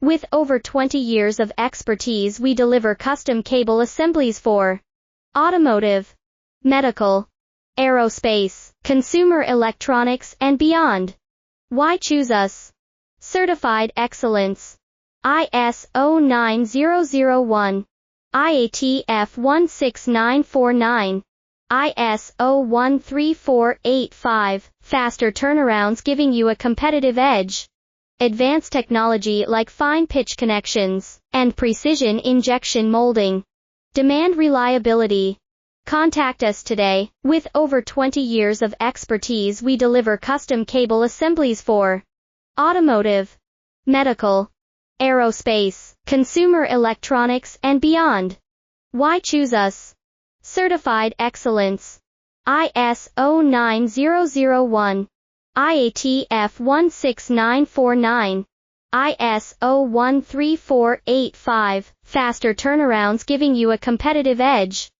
With over 20 years of expertise, we deliver custom cable assemblies for automotive, medical, aerospace, consumer electronics, and beyond. Why choose us? Certified excellence. ISO9001, IATF 16949, ISO13485, faster turnarounds giving you a competitive edge. Advanced technology like fine pitch connections and precision injection molding. Demand reliability. Contact us today. With over 20 years of expertise, we deliver custom cable assemblies for automotive, medical, aerospace, consumer electronics, and beyond. Why choose us? Certified excellence. ISO9001, IATF 16949, ISO13485, faster turnarounds giving you a competitive edge.